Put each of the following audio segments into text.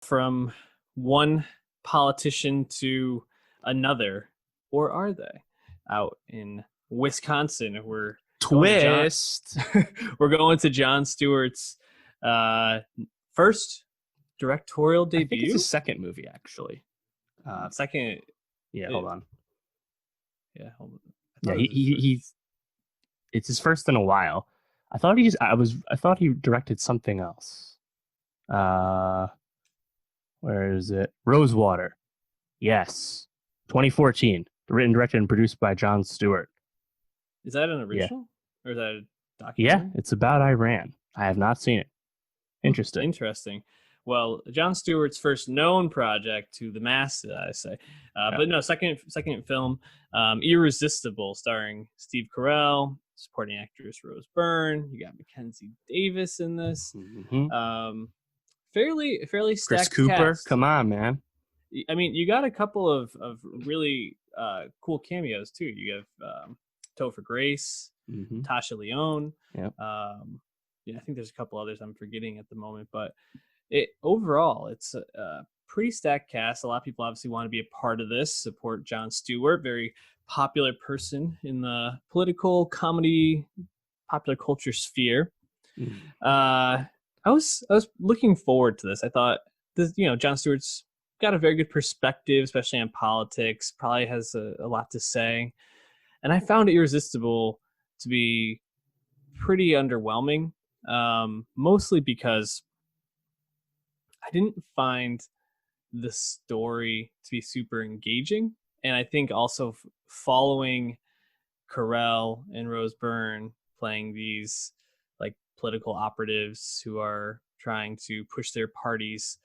from one politician to another, or are they? Out in Wisconsin, we're going to John. Twist. We're going to Jon Stewart's uh, first directorial I think it's debut. his second movie, actually. Second. Hold on. Yeah, hold on. Yeah, he's. It's his first in a while. I thought he directed something else. Where is it? Rosewater. Yes. 2014. Written, directed, and produced by Jon Stewart. Is that an original? Yeah. Or is that a documentary? Yeah, it's about Iran. I have not seen it. Interesting. Interesting. Well, Jon Stewart's first known project to the masses, I say. But no, second film, Irresistible, starring Steve Carell, supporting actress Rose Byrne. You got Mackenzie Davis in this. Mm-hmm. Fairly stacked Chris Cooper, cast. Come on, man. I mean, you got a couple of really cool cameos too. You have Topher Grace, Tasha Leone. Yep. I think there's a couple others I'm forgetting at the moment, but overall, it's a pretty stacked cast. A lot of people obviously want to be a part of this, support Jon Stewart, very popular person in the political, comedy, popular culture sphere. I was looking forward to this. I thought this, Jon Stewart's got a very good perspective, especially on politics. Probably has a lot to say, and I found Irresistible to be pretty underwhelming, mostly because I didn't find the story to be super engaging. And I think also following Carell and Rose Byrne playing these like political operatives who are trying to push their parties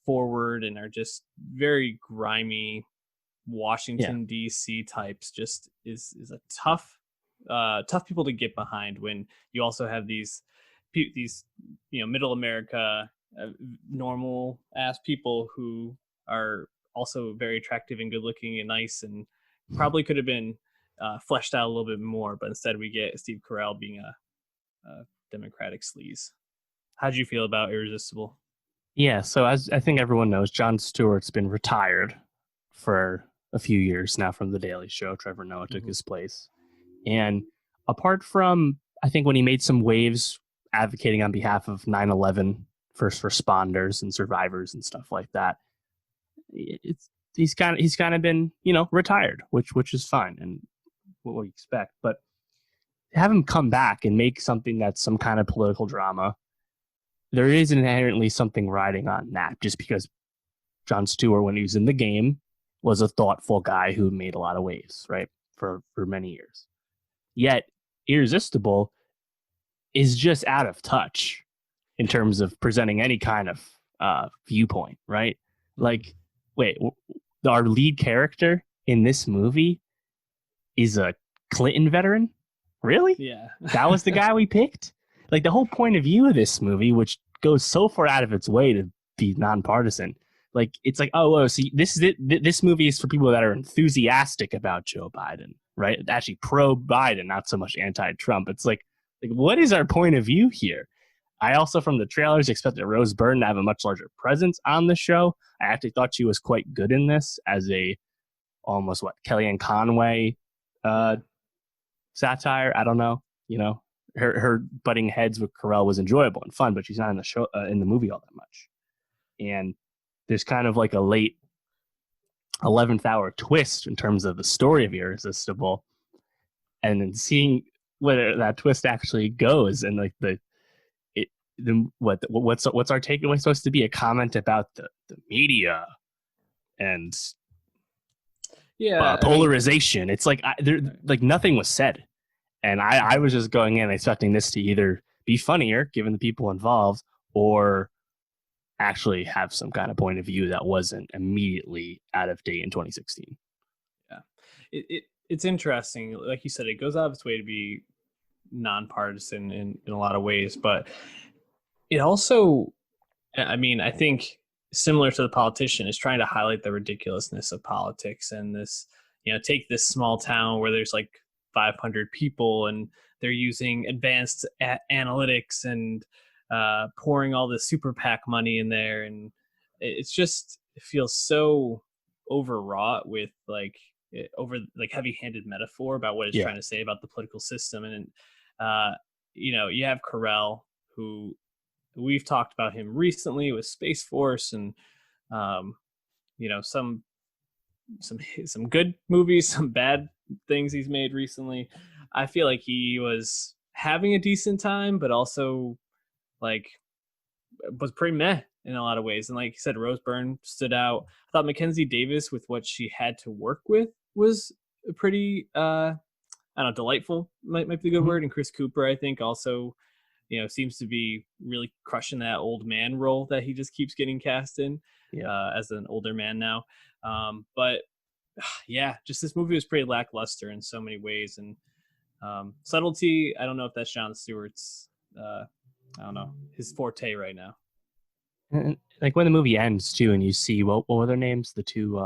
forward and are just very grimy Washington D.C. types, just is a tough people to get behind when you also have these middle America normal ass people who are also very attractive and good looking and nice and probably could have been fleshed out a little bit more, but instead we get Steve Carell being a Democratic sleaze. How'd you feel about Irresistible? Yeah, so as I think everyone knows, Jon Stewart's been retired for a few years now from The Daily Show. Trevor Noah took his place. And apart from, I think when he made some waves advocating on behalf of 9/11 first responders and survivors and stuff like that, he's kind of been, retired, which is fine and what we expect. But have him come back and make something that's some kind of political drama, there is inherently something riding on that, just because Jon Stewart, when he was in the game, was a thoughtful guy who made a lot of waves, right, for many years. Yet Irresistible is just out of touch in terms of presenting any kind of viewpoint, right? Like, wait, our lead character in this movie is a Clinton veteran? Really? Yeah. That was the guy we picked? Like, the whole point of view of this movie, which goes so far out of its way to be nonpartisan, like, it's like, see, this movie is for people that are enthusiastic about Joe Biden, right? Actually pro-Biden, not so much anti-Trump. It's like, what is our point of view here? I also, from the trailers, expected Rose Byrne to have a much larger presence on the show. I actually thought she was quite good in this as almost Kellyanne Conway satire. I don't know. Her butting heads with Carell was enjoyable and fun, but she's not in the show in the movie all that much. And there's kind of like a late 11th hour twist in terms of the story of Irresistible, and then seeing where that twist actually goes, and like what's our takeaway supposed to be? A comment about the media and polarization. It's like nothing was said, and I was just going in expecting this to either be funnier given the people involved, or actually have some kind of point of view that wasn't immediately out of date in 2016. Yeah, it's interesting. Like you said, it goes out of its way to be nonpartisan in a lot of ways, but it also, I mean, I think similar to The Politician, is trying to highlight the ridiculousness of politics and this, take this small town where there's like 500 people and they're using advanced analytics and pouring all this super PAC money in there and it's just, it feels so overwrought with like over like heavy-handed metaphor about what it's Yeah. trying to say about the political system. And you have Carell, who we've talked about him recently with Space Force, and um, some some good movies, some bad things he's made recently. I feel like he was having a decent time, but also like was pretty meh in a lot of ways. And like you said, Rose Byrne stood out. I thought Mackenzie Davis, with what she had to work with, was pretty I don't know, delightful might be the good Mhm. word. And Chris Cooper, I think, also, seems to be really crushing that old man role that he just keeps getting cast in, Yeah. as an older man now. But yeah, just this movie was pretty lackluster in so many ways. And subtlety, I don't know if that's Jon Stewart's, I don't know, his forte right now. And, like when the movie ends too, and you see what were their names? The two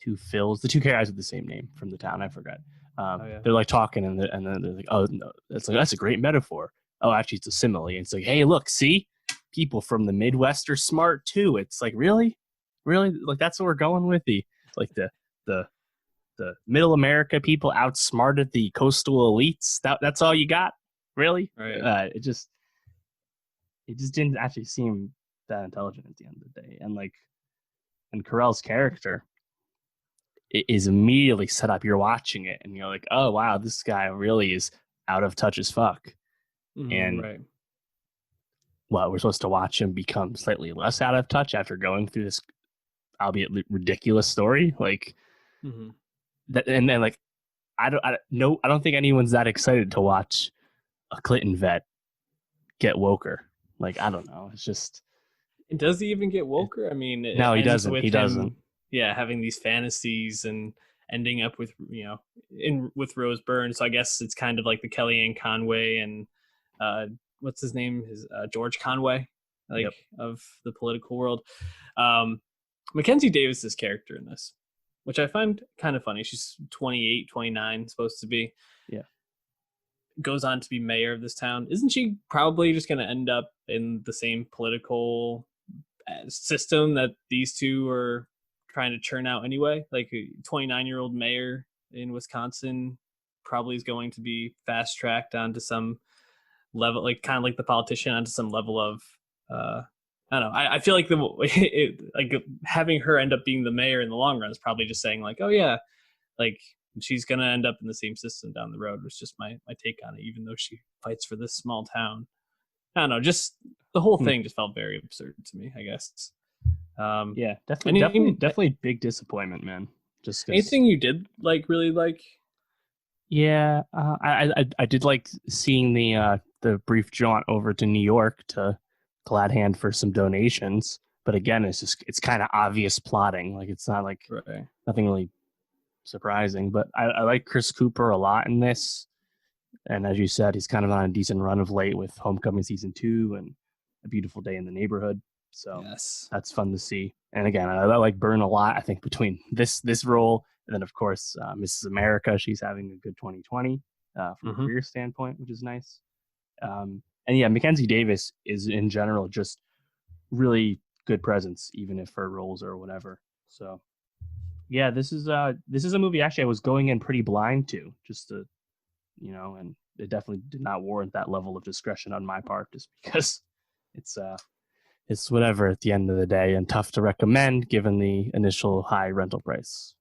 Phils, the two guys with the same name from the town. I forgot. Oh yeah. They're like talking, and then they're like, "Oh no, it's like that's a great metaphor." Oh, actually, it's a simile. It's like, "Hey, look, see, people from the Midwest are smart too." It's like, really, like that's what we're going with. The the Middle America people outsmarted the coastal elites. That's all you got, really? Right. It just didn't actually seem that intelligent at the end of the day, and Carell's character is immediately set up. You're watching it and you're like, oh wow, this guy really is out of touch as fuck. And Right. we're supposed to watch him become slightly less out of touch after going through this, albeit ridiculous story. Like hmm that, and then like I don't think anyone's that excited to watch a Clinton vet get woker. Like I don't know. It's just And does he even get woker? I mean, it no, he ends doesn't. with He doesn't. him, yeah, having these fantasies and ending up with, in with Rose Byrne. So I guess it's kind of like the Kellyanne Conway and uh, what's his name? His George Conway, like Yep. of the political world. Um, Mackenzie Davis's character in this, which I find kind of funny. She's 28, 29, supposed to be. Yeah. Goes on to be mayor of this town. Isn't she probably just going to end up in the same political system that these two are trying to churn out anyway? Like a 29-year-old mayor in Wisconsin probably is going to be fast tracked onto some level, like kind of like the politician, onto some level of I don't know. I feel like like having her end up being the mayor in the long run is probably just saying like, oh yeah, like she's gonna end up in the same system down the road. Was just my take on it, even though she fights for this small town. I don't know, just the whole Hmm. thing just felt very absurd to me, I guess. Yeah, Any, definitely big disappointment, man. Just because. anything you did like really like? Yeah, I did like seeing the brief jaunt over to New York to Glad Hand for some donations, but again, it's kind of obvious plotting. Like it's not like Right. nothing really surprising. But I like Chris Cooper a lot in this, and as you said, he's kind of on a decent run of late with Homecoming season 2 and A Beautiful Day in the Neighborhood. So Yes. that's fun to see. And again, I like Byrne a lot. I think between this role and then of course Mrs. America, she's having a good 2020 from a career standpoint, which is nice. And yeah, Mackenzie Davis is in general just really good presence, even if her roles or whatever. So yeah, this is a movie actually I was going in pretty blind to, just to and it definitely did not warrant that level of discretion on my part, just because it's it's whatever at the end of the day and tough to recommend given the initial high rental price.